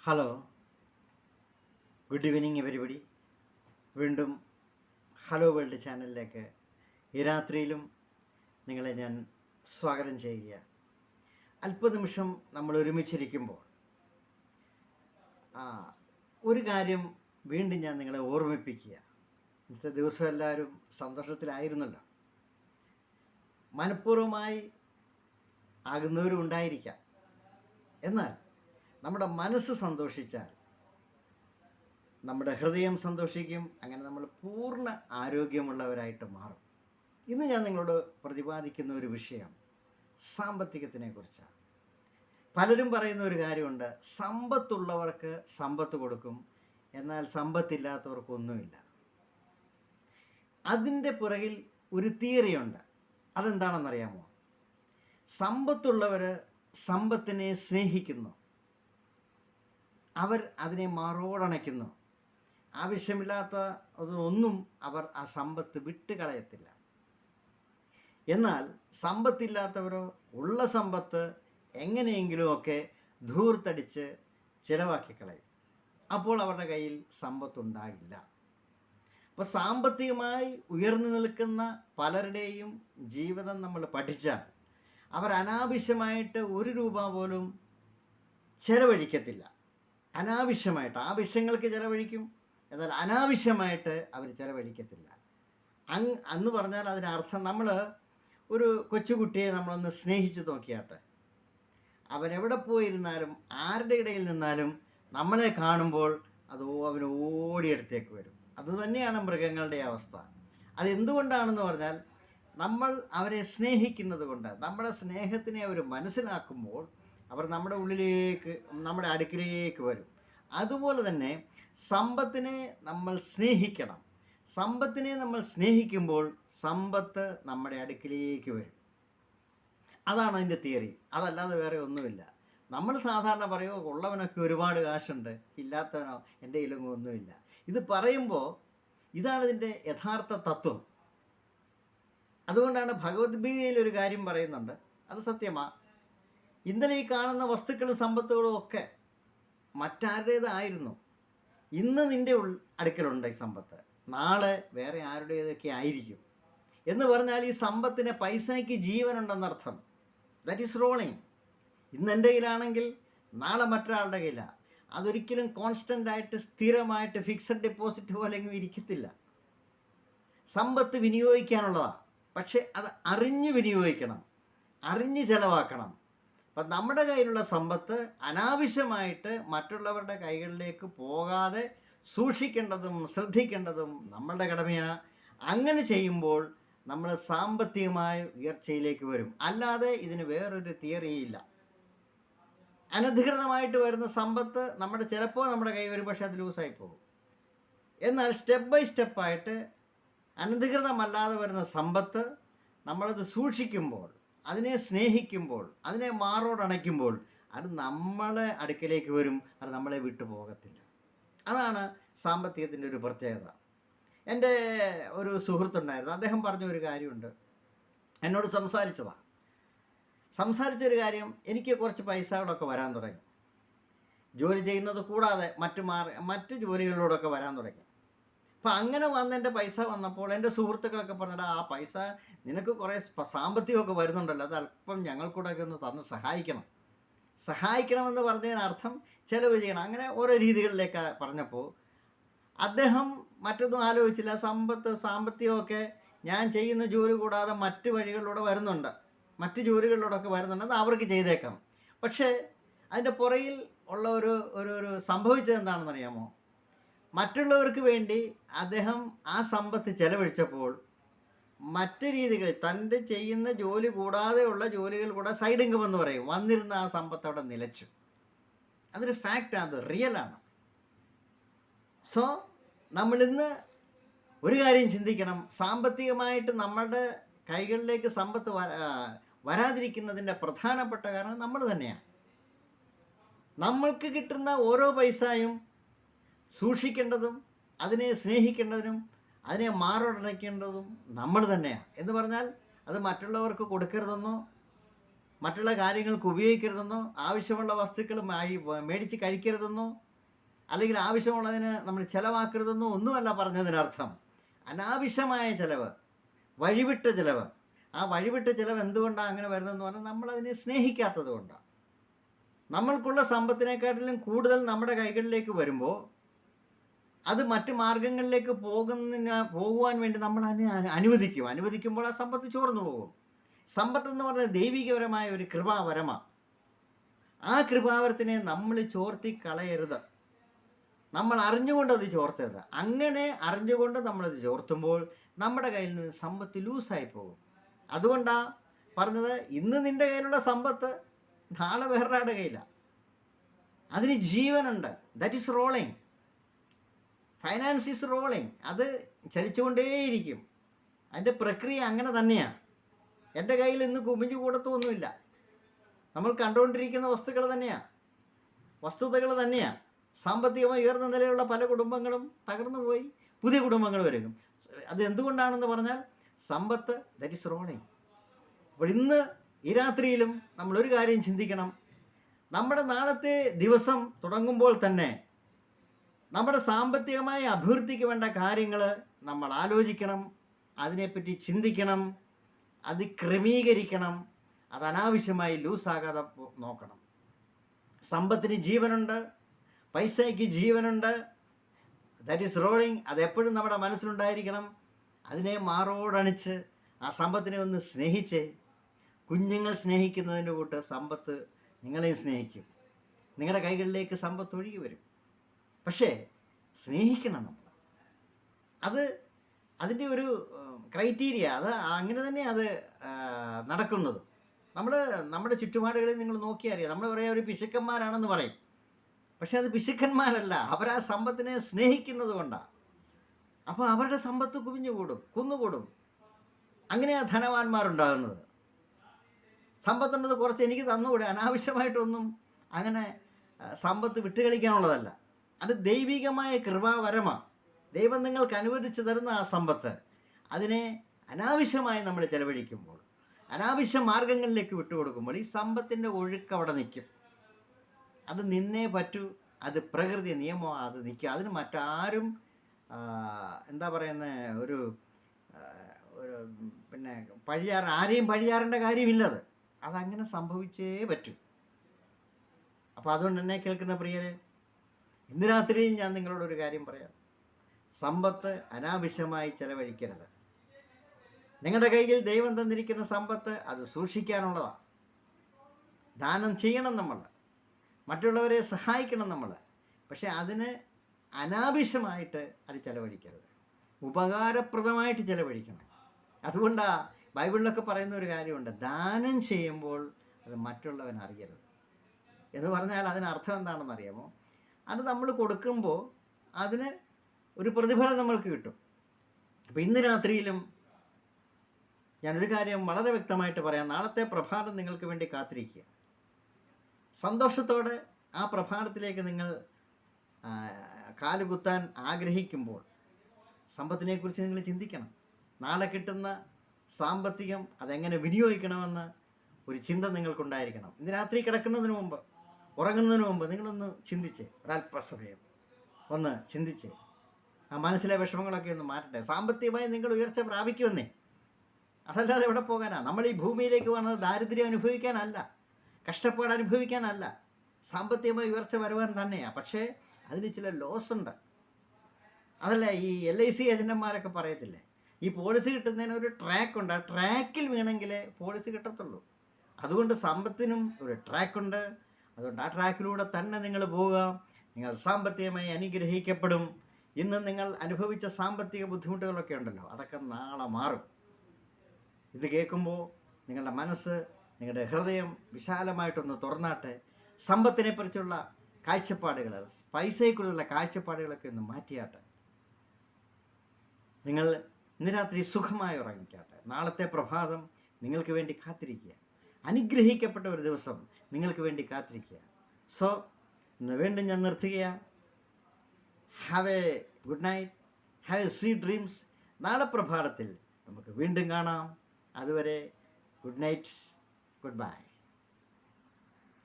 Hello, good evening everybody. വീണ്ടും hello world ചാനലിലേക്ക് ഈ രാത്രിയിലും നിങ്ങളെ ഞാൻ സ്വാഗതം ചെയ്യുക. അല്പനിമിഷം നമ്മൾ ഒരുമിച്ചിരിക്കുമ്പോൾ ഒരു കാര്യം വീണ്ടും ഞാൻ നിങ്ങളെ ഓർമ്മിപ്പിക്കുക. ഇന്നത്തെ ദിവസം എല്ലാവരും സന്തോഷത്തിലായിരുന്നല്ലോ. മനഃപൂർവ്വമായി ആകുന്നവരും ഉണ്ടായിരിക്കാം. എന്നാൽ നമ്മുടെ മനസ്സ് സന്തോഷിച്ചാൽ നമ്മുടെ ഹൃദയം സന്തോഷിക്കും. അങ്ങനെ നമ്മൾ പൂർണ്ണ ആരോഗ്യമുള്ളവരായിട്ട് മാറും. ഇന്ന് ഞാൻ നിങ്ങളോട് പ്രതിപാദിക്കുന്ന ഒരു വിഷയം സാമ്പത്തികത്തിനെ കുറിച്ചാണ്. പലരും പറയുന്ന ഒരു കാര്യമുണ്ട്, സമ്പത്തുള്ളവർക്ക് സമ്പത്ത് കൊടുക്കും, എന്നാൽ സമ്പത്തില്ലാത്തവർക്കൊന്നുമില്ല. അതിൻ്റെ പുറകിൽ ഒരു തിയറിയുണ്ട്. അതെന്താണെന്നറിയാമോ? സമ്പത്തുള്ളവർ സമ്പത്തിനെ സ്നേഹിക്കുന്നു, അവർ അതിനെ മാറോടണയ്ക്കുന്നു. ആവശ്യമില്ലാത്ത ഒന്നും അവർ ആ സമ്പത്ത് വിട്ടുകളയത്തില്ല. എന്നാൽ സമ്പത്തില്ലാത്തവരോ ഉള്ള സമ്പത്ത് എങ്ങനെയെങ്കിലുമൊക്കെ ധൂർത്തടിച്ച് ചിലവാക്കി കളയും. അപ്പോൾ അവരുടെ കയ്യിൽ സമ്പത്തുണ്ടാകില്ല. അപ്പോൾ സാമ്പത്തികമായി ഉയർന്നു നിൽക്കുന്ന പലരുടെയും ജീവിതം നമ്മൾ പഠിച്ചാൽ അവർ അനാവശ്യമായിട്ട് ഒരു രൂപ പോലും ചെലവഴിക്കത്തില്ല. അനാവശ്യമായിട്ട് ആവശ്യങ്ങൾക്ക് ചിലവഴിക്കും, എന്നാൽ അനാവശ്യമായിട്ട് അവർ ചിലവഴിക്കത്തില്ല. അന്ന് പറഞ്ഞാൽ അതിനർത്ഥം, നമ്മൾ ഒരു കൊച്ചുകുട്ടിയെ നമ്മളൊന്ന് സ്നേഹിച്ച് നോക്കിയാട്ടെ. അവനെവിടെ പോയിരുന്നാലും ആരുടെ ഇടയിൽ നിന്നാലും നമ്മളെ കാണുമ്പോൾ അവൻ ഓടിയെടുത്തേക്ക് വരും. അതുതന്നെയാണ് മൃഗങ്ങളുടെ അവസ്ഥ. അതെന്തുകൊണ്ടാണെന്ന് പറഞ്ഞാൽ, നമ്മൾ അവരെ സ്നേഹിക്കുന്നത് കൊണ്ട്, നമ്മുടെ സ്നേഹത്തിനെ അവർ മനസ്സിലാക്കുമ്പോൾ അവർ നമ്മുടെ ഉള്ളിലേക്ക്, നമ്മുടെ അടുക്കിലേക്ക് വരും. അതുപോലെ തന്നെ സമ്പത്തിനെ നമ്മൾ സ്നേഹിക്കണം. സമ്പത്തിനെ നമ്മൾ സ്നേഹിക്കുമ്പോൾ സമ്പത്ത് നമ്മുടെ അടുക്കിലേക്ക് വരും. അതാണ് അതിൻ്റെ തിയറി. അതല്ലാതെ വേറെ ഒന്നുമില്ല. നമ്മൾ സാധാരണ പറയുമോ, ഉള്ളവനൊക്കെ ഒരുപാട് കാശുണ്ട്, ഇല്ലാത്തവനോ എൻ്റെ കയ്യിലൊന്നും ഒന്നുമില്ല. ഇത് പറയുമ്പോൾ ഇതാണ് ഇതിൻ്റെ യഥാർത്ഥ തത്വം. അതുകൊണ്ടാണ് ഭഗവത്ഗീതയിൽ ഒരു കാര്യം പറയുന്നുണ്ട്, അത് സത്യമാണ്. ഇന്നലെ ഈ കാണുന്ന വസ്തുക്കളും സമ്പത്തുകളും ഒക്കെ മറ്റാരുടേതായിരുന്നു. ഇന്ന് നിൻ്റെ അടുക്കലുണ്ട് ഈ സമ്പത്ത്, നാളെ വേറെ ആരുടേതൊക്കെ ആയിരിക്കും. എന്ന് പറഞ്ഞാൽ ഈ സമ്പത്തിന് പൈസയ്ക്ക് ജീവനുണ്ടെന്നർത്ഥം. That is rolling. ഇന്ന് എൻ്റെ കയ്യിലാണെങ്കിൽ നാളെ മറ്റൊരാളുടെ കയ്യിലാണ്. അതൊരിക്കലും കോൺസ്റ്റൻ്റായിട്ട് സ്ഥിരമായിട്ട് ഫിക്സഡ് ഡെപ്പോസിറ്റ് പോലെ എങ്ങും ഇരിക്കത്തില്ല. സമ്പത്ത് വിനിയോഗിക്കാനുള്ളതാണ്, പക്ഷെ അത് അറിഞ്ഞ് വിനിയോഗിക്കണം, അറിഞ്ഞ് ചിലവാക്കണം. അപ്പം നമ്മുടെ കയ്യിലുള്ള സമ്പത്ത് അനാവശ്യമായിട്ട് മറ്റുള്ളവരുടെ കൈകളിലേക്ക് പോകാതെ സൂക്ഷിക്കേണ്ടതും ശ്രദ്ധിക്കേണ്ടതും നമ്മളുടെ കടമയാണ്. അങ്ങനെ ചെയ്യുമ്പോൾ നമ്മൾ സാമ്പത്തികമായ ഉയർച്ചയിലേക്ക് വരും. അല്ലാതെ ഇതിന് വേറൊരു തിയറിയില്ല. അനധികൃതമായിട്ട് വരുന്ന സമ്പത്ത് ചിലപ്പോൾ നമ്മുടെ കൈ വരും, പക്ഷെ അത് ലൂസായി പോകും. എന്നാൽ സ്റ്റെപ്പ് ബൈ സ്റ്റെപ്പായിട്ട് അനധികൃതമല്ലാതെ വരുന്ന സമ്പത്ത് നമ്മളത് സൂക്ഷിക്കുമ്പോൾ, അതിനെ സ്നേഹിക്കുമ്പോൾ, അതിനെ മാറോടണയ്ക്കുമ്പോൾ അത് നമ്മളെ അടുക്കലേക്ക് വരും. അത് നമ്മളെ വിട്ടു പോകത്തില്ല. അതാണ് സാമ്പത്തികത്തിൻ്റെ ഒരു പ്രത്യേകത. എൻ്റെ ഒരു സുഹൃത്തുണ്ടായിരുന്നു. അദ്ദേഹം പറഞ്ഞൊരു കാര്യമുണ്ട്, എന്നോട് സംസാരിച്ചൊരു കാര്യം, എനിക്ക് കുറച്ച് പൈസകളൊക്കെ വരാൻ തുടങ്ങി. ജോലി ചെയ്യുന്നത് കൂടാതെ മറ്റ് ജോലികളിലൂടെയൊക്കെ വരാൻ തുടങ്ങി. അപ്പം അങ്ങനെ എൻ്റെ പൈസ വന്നപ്പോൾ എൻ്റെ സുഹൃത്തുക്കളൊക്കെ പറഞ്ഞിട്ട്, ആ പൈസ നിനക്ക് കുറേ സാമ്പത്തികമൊക്കെ വരുന്നുണ്ടല്ലോ, അത് അല്പം ഞങ്ങൾക്കൂടെയൊക്കെ ഒന്ന് തന്ന് സഹായിക്കണമെന്ന് പറഞ്ഞതിനർത്ഥം ചിലവ് ചെയ്യണം. അങ്ങനെ ഓരോ രീതികളിലേക്ക് പറഞ്ഞപ്പോൾ അദ്ദേഹം മറ്റൊന്നും ആലോചിച്ചില്ല. സാമ്പത്തികമൊക്കെ ഞാൻ ചെയ്യുന്ന ജോലി കൂടാതെ മറ്റ് വഴികളിലൂടെ വരുന്നുണ്ട്, മറ്റ് ജോലികളിലൂടെയൊക്കെ വരുന്നുണ്ട്, അത് അവർക്ക് ചെയ്തേക്കാം. പക്ഷേ അതിൻ്റെ പുറകിൽ ഉള്ള ഒരു സംഭവിച്ചത് എന്താണെന്നറിയാമോ? മറ്റുള്ളവർക്ക് വേണ്ടി അദ്ദേഹം ആ സമ്പത്ത് ചെലവഴിച്ചപ്പോൾ മറ്റ് രീതികളിൽ തൻ്റെ ചെയ്യുന്ന ജോലി കൂടാതെയുള്ള ജോലികൾ കൂടെ സൈഡ് ഇൻകം എന്ന് പറയും, വന്നിരുന്ന ആ സമ്പത്ത് അവിടെ നിലച്ചു. അതൊരു ഫാക്റ്റാണ്, അത് റിയലാണ്. സോ നമ്മളിന്ന് ഒരു കാര്യം ചിന്തിക്കണം, സാമ്പത്തികമായിട്ട് നമ്മുടെ കൈകളിലേക്ക് സമ്പത്ത് വരാതിരിക്കുന്നതിൻ്റെ പ്രധാനപ്പെട്ട കാരണം നമ്മൾ തന്നെയാണ്. നമ്മൾക്ക് കിട്ടുന്ന ഓരോ പൈസയും സൂക്ഷിക്കേണ്ടതും അതിനെ സ്നേഹിക്കേണ്ടതിനും അതിനെ മാറോടണയ്ക്കേണ്ടതും നമ്മൾ തന്നെയാണ്. എന്ന് പറഞ്ഞാൽ അത് മറ്റുള്ളവർക്ക് കൊടുക്കരുതെന്നോ മറ്റുള്ള കാര്യങ്ങൾക്ക് ഉപയോഗിക്കരുതെന്നോ ആവശ്യമുള്ള വസ്തുക്കൾ മേടിച്ച് കഴിക്കരുതെന്നോ അല്ലെങ്കിൽ ആവശ്യമുള്ളതിന് നമ്മൾ ചിലവാക്കരുതെന്നോ ഒന്നുമല്ല പറഞ്ഞതിനർത്ഥം. അനാവശ്യമായ ചിലവ്, വഴിവിട്ട ചിലവ്. ആ വഴിവിട്ട ചിലവ് എന്തുകൊണ്ടാണ് അങ്ങനെ വരുന്നതെന്ന് പറഞ്ഞാൽ നമ്മളതിനെ സ്നേഹിക്കാത്തത് കൊണ്ടാണ്. നമ്മൾക്കുള്ള സമ്പത്തിനെക്കാട്ടിലും കൂടുതൽ നമ്മുടെ കൈകളിലേക്ക് വരുമ്പോൾ അത് മറ്റു മാർഗങ്ങളിലേക്ക് പോകുവാൻ വേണ്ടി നമ്മൾ അതിനെ അനുവദിക്കുമ്പോൾ ആ സമ്പത്ത് ചോർന്നു പോകും. സമ്പത്ത് എന്ന് പറഞ്ഞാൽ ദൈവികപരമായ ഒരു കൃപാവരമാണ്. ആ കൃപാവരത്തിനെ നമ്മൾ ചോർത്തി കളയരുത്. നമ്മൾ അറിഞ്ഞുകൊണ്ടത് ചോർത്തരുത്. അങ്ങനെ അറിഞ്ഞുകൊണ്ട് നമ്മളത് ചോർത്തുമ്പോൾ നമ്മുടെ കയ്യിൽ നിന്ന് സമ്പത്ത് ലൂസായി പോകും. അതുകൊണ്ടാണ് പറഞ്ഞത്, ഇന്ന് നിൻ്റെ കയ്യിലുള്ള സമ്പത്ത് നാളെ വേറൊരാളുടെ കയ്യിലാണ്. അതിന് ജീവനുണ്ട്. That is rolling. Finance is rolling. അത് ചലിച്ചുകൊണ്ടേയിരിക്കും. അതിൻ്റെ പ്രക്രിയ അങ്ങനെ തന്നെയാണ്. എൻ്റെ കയ്യിൽ ഇന്ന് കുമിഞ്ഞു കൂടത്തൊന്നുമില്ല. നമ്മൾ കണ്ടുകൊണ്ടിരിക്കുന്ന വസ്തുതകൾ തന്നെയാണ്. സാമ്പത്തികമായി ഉയർന്ന നിലയിലുള്ള പല കുടുംബങ്ങളും തകർന്നു പോയി, പുതിയ കുടുംബങ്ങൾ വരും. അത് എന്തുകൊണ്ടാണെന്ന് പറഞ്ഞാൽ സമ്പത്ത് ദാറ്റ് ഈസ് റോളിങ്. അപ്പോൾ ഇന്ന് ഈ രാത്രിയിലും നമ്മളൊരു കാര്യം ചിന്തിക്കണം. നമ്മുടെ നാളത്തെ ദിവസം തുടങ്ങുമ്പോൾ തന്നെ നമ്മുടെ സാമ്പത്തികമായ അഭിവൃദ്ധിക്ക് വേണ്ട കാര്യങ്ങൾ നമ്മൾ ആലോചിക്കണം, അതിനെപ്പറ്റി ചിന്തിക്കണം, അത് ക്രമീകരിക്കണം. അത് അനാവശ്യമായി ലൂസാകാതെ നോക്കണം. സമ്പത്തിന് ജീവനുണ്ട്, പൈസയ്ക്ക് ജീവനുണ്ട്. That is rolling. അതെപ്പോഴും നമ്മുടെ മനസ്സിലുണ്ടായിരിക്കണം. അതിനെ മാറോടണിച്ച് ആ സമ്പത്തിനെ ഒന്ന് സ്നേഹിച്ച്, കുഞ്ഞുങ്ങൾ സ്നേഹിക്കുന്നതിൻ്റെ കൂട്ട് സമ്പത്ത് നിങ്ങളെയും സ്നേഹിക്കും. നിങ്ങളുടെ കൈകളിലേക്ക് സമ്പത്ത് ഒഴുകി വരും. പക്ഷേ സ്നേഹിക്കണം നമ്മൾ. അതിൻ്റെ ഒരു ക്രൈറ്റീരിയ, അത് അങ്ങനെ തന്നെ അത് നടക്കുന്നത്. നമ്മുടെ ചുറ്റുപാടുകളിൽ നിങ്ങൾ നോക്കിയാൽ അറിയാം. നമ്മൾ പറയാം ഒരു പിശുക്കന്മാരാണെന്ന് പറയും. പക്ഷെ അത് പിശുക്കന്മാരല്ല, അവരാ സമ്പത്തിനെ സ്നേഹിക്കുന്നത് കൊണ്ടാണ്. അപ്പോൾ അവരുടെ സമ്പത്ത് കുന്നുകൂടും. അങ്ങനെയാണ് ധനവാന്മാരുണ്ടാകുന്നത്. സമ്പത്തുള്ളത് കുറച്ച് എനിക്ക് തന്നുകൂടെ. അനാവശ്യമായിട്ടൊന്നും അങ്ങനെ സമ്പത്ത് വിട്ടുകളിക്കാനുള്ളതല്ല. അത് ദൈവികമായ കൃപാവരമാണ്. ദൈവം നിങ്ങൾക്ക് അനുവദിച്ചു തരുന്ന ആ സമ്പത്ത്, അതിനെ അനാവശ്യമായി നമ്മൾ ചെലവഴിക്കുമ്പോൾ, അനാവശ്യ മാർഗങ്ങളിലേക്ക് വിട്ടുകൊടുക്കുമ്പോൾ ഈ സമ്പത്തിൻ്റെ ഒഴുക്ക് അവിടെ നിൽക്കും. അത് നിന്നേ പറ്റൂ. അത് പ്രകൃതി നിയമമാണ്. അത് നിൽക്കുക. അതിന് മറ്റാരും എന്താ പറയുന്നത്, ഒരു പിന്നെ ആരെയും പഴിയാറേണ്ട കാര്യമില്ലത്. അതങ്ങനെ സംഭവിച്ചേ പറ്റൂ. അപ്പോൾ അതുകൊണ്ട് എന്നെ കേൾക്കുന്ന പ്രിയരെ, ഇന്ന് രാത്രിയും ഞാൻ നിങ്ങളോടൊരു കാര്യം പറയാം. സമ്പത്ത് അനാവശ്യമായി ചെലവഴിക്കരുത്. നിങ്ങളുടെ കയ്യിൽ ദൈവം തന്നിരിക്കുന്ന സമ്പത്ത് അത് സൂക്ഷിക്കാനുള്ളതാണ്. ദാനം ചെയ്യണം നമ്മൾ, മറ്റുള്ളവരെ സഹായിക്കണം നമ്മൾ. പക്ഷെ അതിന് അനാവശ്യമായിട്ട് അത് ചെലവഴിക്കരുത്. ഉപകാരപ്രദമായിട്ട് ചെലവഴിക്കണം. അതുകൊണ്ടാണ് ബൈബിളിലൊക്കെ പറയുന്ന ഒരു കാര്യമുണ്ട്, ദാനം ചെയ്യുമ്പോൾ അത് മറ്റുള്ളവൻ അറിയരുത് എന്ന് പറഞ്ഞാൽ അതിനർത്ഥം എന്താണെന്ന് അറിയാമോ? അത് നമ്മൾ കൊടുക്കുമ്പോൾ അതിന് ഒരു പ്രതിഫലം നമ്മൾക്ക് കിട്ടും. അപ്പോൾ ഇന്ന് രാത്രിയിലും ഞാനൊരു കാര്യം വളരെ വ്യക്തമായിട്ട് പറയാം. നാളത്തെ പ്രഭാതം നിങ്ങൾക്ക് വേണ്ടി കാത്തിരിക്കുക. സന്തോഷത്തോടെ ആ പ്രഭാതത്തിലേക്ക് നിങ്ങൾ കാലുകുത്താൻ ആഗ്രഹിക്കുമ്പോൾ സമ്പത്തിനെക്കുറിച്ച് നിങ്ങൾ ചിന്തിക്കണം. നാളെ കിട്ടുന്ന സാമ്പത്തികം അതെങ്ങനെ വിനിയോഗിക്കണമെന്ന് ഒരു ചിന്ത നിങ്ങൾക്കുണ്ടായിരിക്കണം. ഇന്ന് രാത്രി കിടക്കുന്നതിന് മുമ്പ്, ഉറങ്ങുന്നതിന് മുമ്പ് നിങ്ങളൊന്ന് ചിന്തിച്ച്, ഒരല്പസമയം ഒന്ന് ചിന്തിച്ച് ആ മനസ്സിലെ വിഷമങ്ങളൊക്കെ ഒന്ന് മാറ്റട്ടെ. സാമ്പത്തികമായി നിങ്ങൾ ഉയർച്ച പ്രാപിക്കുമെന്നേ, അതല്ലാതെ എവിടെ പോകാനാ? നമ്മൾ ഈ ഭൂമിയിലേക്ക് വന്നത് ദാരിദ്ര്യം അനുഭവിക്കാനല്ല, കഷ്ടപ്പാട് അനുഭവിക്കാനല്ല, സാമ്പത്തികമായി ഉയർച്ച വരുവാൻ തന്നെയാണ്. പക്ഷേ അതിന് ചില ലോസ് ഉണ്ട്. അതല്ല ഈ LIC ഏജൻറ്റന്മാരൊക്കെ പറയത്തില്ലേ, ഈ പോളിസി കിട്ടുന്നതിന് ഒരു ട്രാക്കുണ്ട്. ആ ട്രാക്കിൽ വീണെങ്കിലേ പോളിസി കിട്ടത്തുള്ളൂ. അതുകൊണ്ട് സമ്പത്തിനും ഒരു ട്രാക്കുണ്ട്. അതുകൊണ്ട് ആ ട്രാക്കിലൂടെ തന്നെ നിങ്ങൾ പോവുക. നിങ്ങൾ സാമ്പത്തികമായി അനുഗ്രഹിക്കപ്പെടും. ഇന്ന് നിങ്ങൾ അനുഭവിച്ച സാമ്പത്തിക ബുദ്ധിമുട്ടുകളൊക്കെ ഉണ്ടല്ലോ, അതൊക്കെ നാളെ മാറും. ഇത് കേൾക്കുമ്പോൾ നിങ്ങളുടെ മനസ്സ്, നിങ്ങളുടെ ഹൃദയം വിശാലമായിട്ടൊന്ന് തുറന്നാട്ടെ. സമ്പത്തിനെക്കുറിച്ചുള്ള കാഴ്ചപ്പാടുകൾ, പൈസയെക്കുറിച്ചുള്ള കാഴ്ചപ്പാടുകളൊക്കെ ഒന്ന് മാറ്റിയാട്ടെ. നിങ്ങൾ ഇന്ന് രാത്രി സുഖമായി ഉറങ്ങിക്കാട്ടെ. നാളത്തെ പ്രഭാതം നിങ്ങൾക്ക് വേണ്ടി കാത്തിരിക്കുക. അനുഗ്രഹിക്കപ്പെട്ട ഒരു ദിവസം നിങ്ങൾക്ക് വേണ്ടി കാത്തിരിക്കുക. സോ ഇന്ന് വീണ്ടും ഞാൻ നിർത്തുകയാണ്. Have A good night, have A sweet dreams. നാളെ പ്രഭാതത്തിൽ നമുക്ക് വീണ്ടും കാണാം. അതുവരെ ഗുഡ് നൈറ്റ്, ഗുഡ് ബൈ.